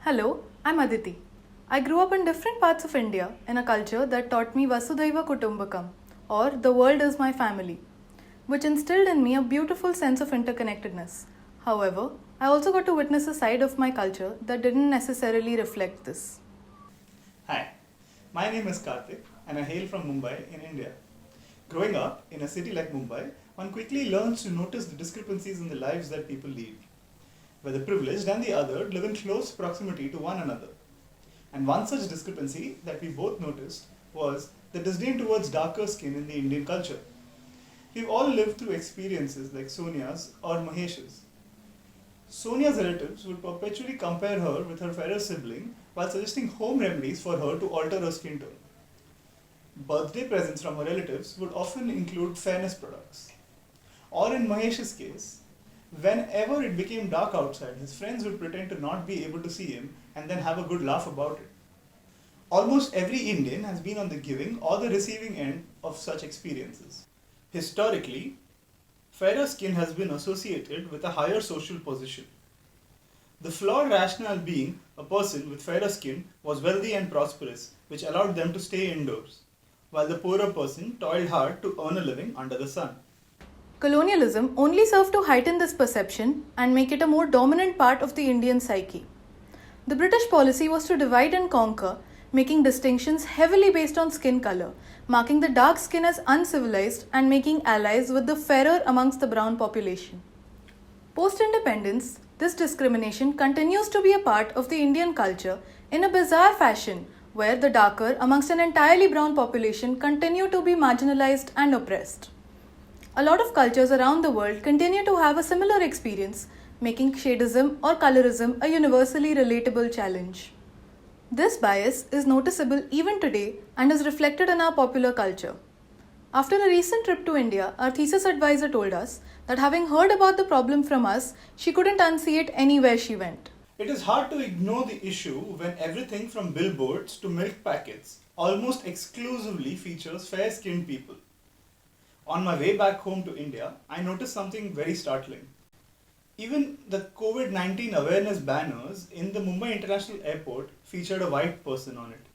Hello, I'm Aditi. I grew up in different parts of India in a culture that taught me Vasudhaiva Kutumbakam, or the world is my family, which instilled in me a beautiful sense of interconnectedness. However, I also got to witness a side of my culture that didn't necessarily reflect this. Hi, my name is Karthik and I hail from Mumbai in India. Growing up in a city like Mumbai, one quickly learns to notice the discrepancies in the lives that people lead, where the privileged and the other live in close proximity to one another. And one such discrepancy that we both noticed was the disdain towards darker skin in the Indian culture. We've all lived through experiences like Sonia's or Mahesh's. Sonia's relatives would perpetually compare her with her fairer sibling while suggesting home remedies for her to alter her skin tone. Birthday presents from her relatives would often include fairness products. Or in Mahesh's case, whenever it became dark outside, his friends would pretend to not be able to see him and then have a good laugh about it. Almost every Indian has been on the giving or the receiving end of such experiences. Historically, fairer skin has been associated with a higher social position. The flawed rationale being a person with fairer skin was wealthy and prosperous, which allowed them to stay indoors, while the poorer person toiled hard to earn a living under the sun. Colonialism only served to heighten this perception and make it a more dominant part of the Indian psyche. The British policy was to divide and conquer, making distinctions heavily based on skin color, marking the dark skin as uncivilized and making allies with the fairer amongst the brown population. Post-independence, this discrimination continues to be a part of the Indian culture in a bizarre fashion where the darker amongst an entirely brown population continue to be marginalized and oppressed. A lot of cultures around the world continue to have a similar experience, making shadism or colorism a universally relatable challenge. This bias is noticeable even today and is reflected in our popular culture. After a recent trip to India, our thesis advisor told us that having heard about the problem from us, she couldn't unsee it anywhere she went. It is hard to ignore the issue when everything from billboards to milk packets almost exclusively features fair-skinned people. On my way back home to India, I noticed something very startling. Even the COVID-19 awareness banners in the Mumbai International Airport featured a white person on it.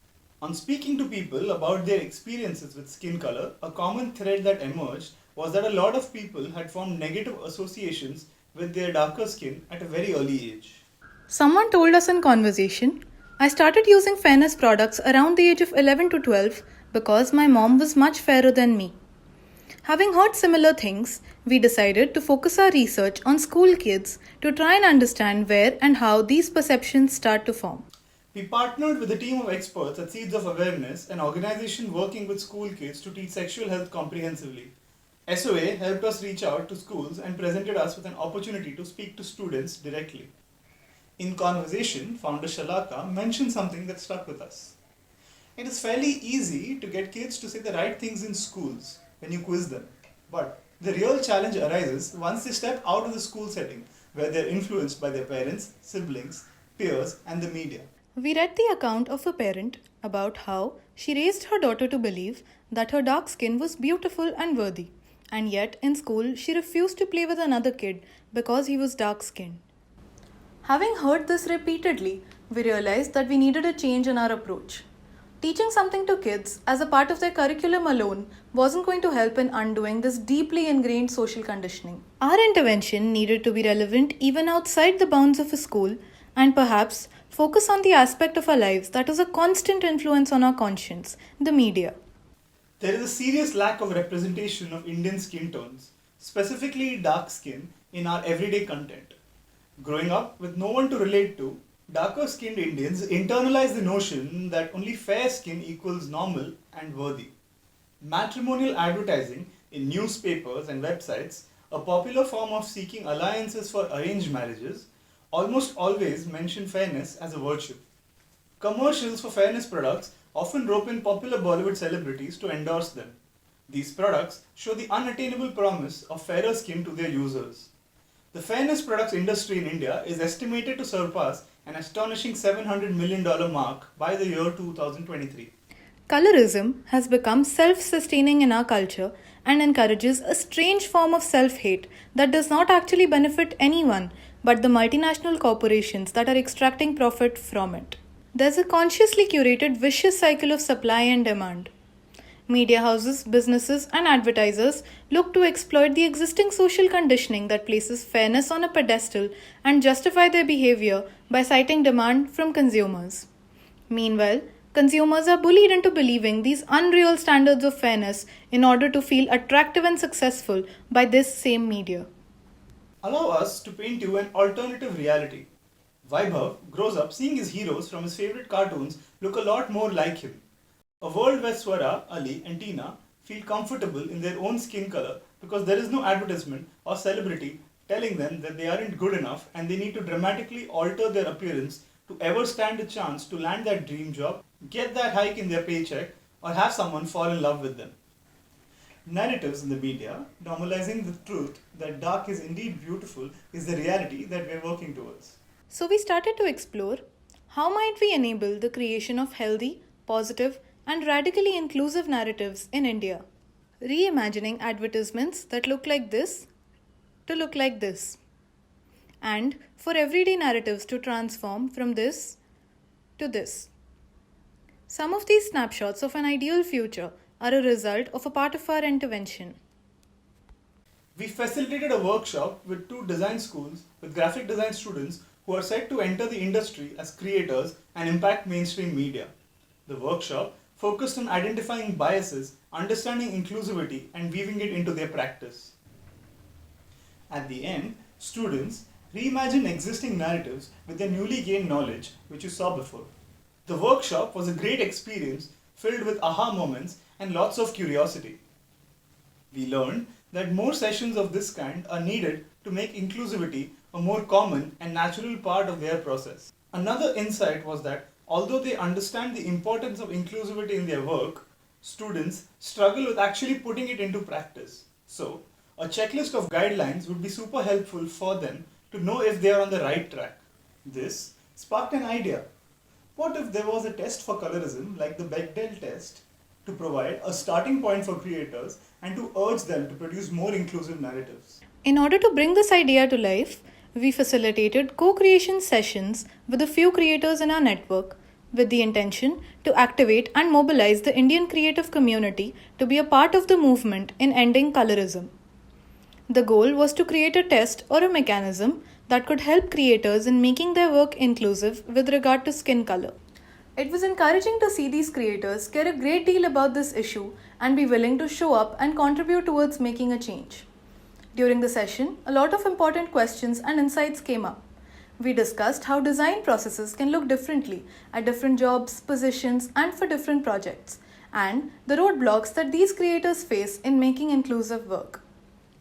On speaking to people about their experiences with skin color, a common thread that emerged was that a lot of people had formed negative associations with their darker skin at a very early age. Someone told us in conversation, I started using fairness products around the age of 11 to 12 because my mom was much fairer than me. Having heard similar things, we decided to focus our research on school kids to try and understand where and how these perceptions start to form. We partnered with a team of experts at Seeds of Awareness, an organization working with school kids to teach sexual health comprehensively. SOA helped us reach out to schools and presented us with an opportunity to speak to students directly. In conversation, founder Shalaka mentioned something that stuck with us. It is fairly easy to get kids to say the right things in schools when you quiz them. But the real challenge arises once they step out of the school setting where they are influenced by their parents, siblings, peers, and the media. We read the account of a parent about how she raised her daughter to believe that her dark skin was beautiful and worthy, and yet in school she refused to play with another kid because he was dark skinned. Having heard this repeatedly, we realized that we needed a change in our approach. Teaching something to kids as a part of their curriculum alone wasn't going to help in undoing this deeply ingrained social conditioning. Our intervention needed to be relevant even outside the bounds of a school and perhaps focus on the aspect of our lives that is a constant influence on our conscience, the media. There is a serious lack of representation of Indian skin tones, specifically dark skin, in our everyday content. Growing up with no one to relate to, darker skinned Indians internalize the notion that only fair skin equals normal and worthy. Matrimonial advertising in newspapers and websites, a popular form of seeking alliances for arranged marriages, almost always mention fairness as a virtue. Commercials for fairness products often rope in popular Bollywood celebrities to endorse them. These products show the unattainable promise of fairer skin to their users. The fairness products industry in India is estimated to surpass an astonishing $700 million mark by the year 2023. Colorism has become self-sustaining in our culture and encourages a strange form of self hate that does not actually benefit anyone but the multinational corporations that are extracting profit from it. There's a consciously curated vicious cycle of supply and demand. Media houses, businesses, and advertisers look to exploit the existing social conditioning that places fairness on a pedestal and justify their behavior by citing demand from consumers. Meanwhile, consumers are bullied into believing these unreal standards of fairness in order to feel attractive and successful by this same media. Allow us to paint you an alternative reality. Vaibhav grows up seeing his heroes from his favorite cartoons look a lot more like him. A world where Swara, Ali, and Tina feel comfortable in their own skin color because there is no advertisement or celebrity telling them that they aren't good enough and they need to dramatically alter their appearance to ever stand a chance to land that dream job, get that hike in their paycheck, or have someone fall in love with them. Narratives in the media normalizing the truth that dark is indeed beautiful is the reality that we're working towards. So we started to explore how might we enable the creation of healthy, positive, and radically inclusive narratives in India, reimagining advertisements that look like this to look like this, and for everyday narratives to transform from this to this. Some of these snapshots of an ideal future are a result of a part of our intervention. We facilitated a workshop with 2 design schools with graphic design students who are set to enter the industry as creators and impact mainstream media. The workshop focused on identifying biases, understanding inclusivity, and weaving it into their practice. At the end, students reimagined existing narratives with their newly gained knowledge, which you saw before. The workshop was a great experience filled with aha moments and lots of curiosity. We learned that more sessions of this kind are needed to make inclusivity a more common and natural part of their process. Another insight was that although they understand the importance of inclusivity in their work, students struggle with actually putting it into practice. So, a checklist of guidelines would be super helpful for them to know if they are on the right track. This sparked an idea. What if there was a test for colorism like the Bechdel test to provide a starting point for creators and to urge them to produce more inclusive narratives? In order to bring this idea to life, we facilitated co-creation sessions with a few creators in our network with the intention to activate and mobilize the Indian creative community to be a part of the movement in ending colorism. The goal was to create a test or a mechanism that could help creators in making their work inclusive with regard to skin color. It was encouraging to see these creators care a great deal about this issue and be willing to show up and contribute towards making a change. During the session, a lot of important questions and insights came up. We discussed how design processes can look differently at different jobs, positions, and for different projects, and the roadblocks that these creators face in making inclusive work.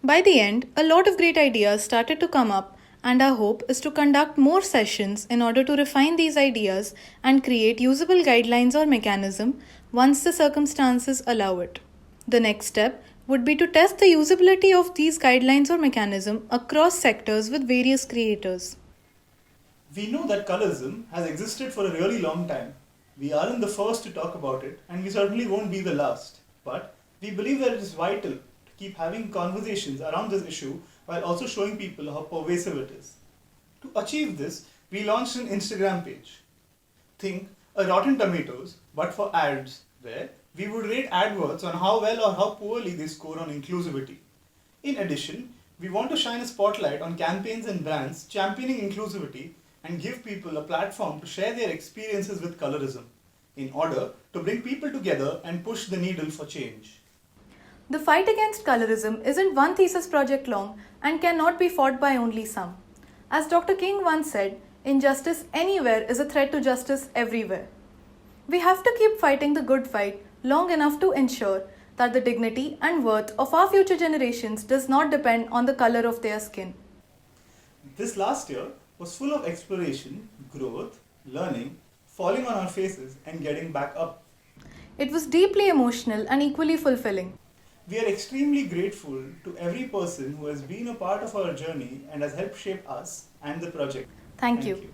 By the end, a lot of great ideas started to come up, and our hope is to conduct more sessions in order to refine these ideas and create usable guidelines or mechanism once the circumstances allow it. The next step would be to test the usability of these guidelines or mechanism across sectors with various creators. We know that colorism has existed for a really long time. We aren't the first to talk about it, and we certainly won't be the last. But we believe that it is vital to keep having conversations around this issue while also showing people how pervasive it is. To achieve this, we launched an Instagram page. Think a Rotten Tomatoes, but for ads, where we would rate adverts on how well or how poorly they score on inclusivity. In addition, we want to shine a spotlight on campaigns and brands championing inclusivity and give people a platform to share their experiences with colorism in order to bring people together and push the needle for change. The fight against colorism isn't one thesis project long and cannot be fought by only some. As Dr. King once said, injustice anywhere is a threat to justice everywhere. We have to keep fighting the good fight long enough to ensure that the dignity and worth of our future generations does not depend on the color of their skin. This last year was full of exploration, growth, learning, falling on our faces and getting back up. It was deeply emotional and equally fulfilling. We are extremely grateful to every person who has been a part of our journey and has helped shape us and the project. Thank you.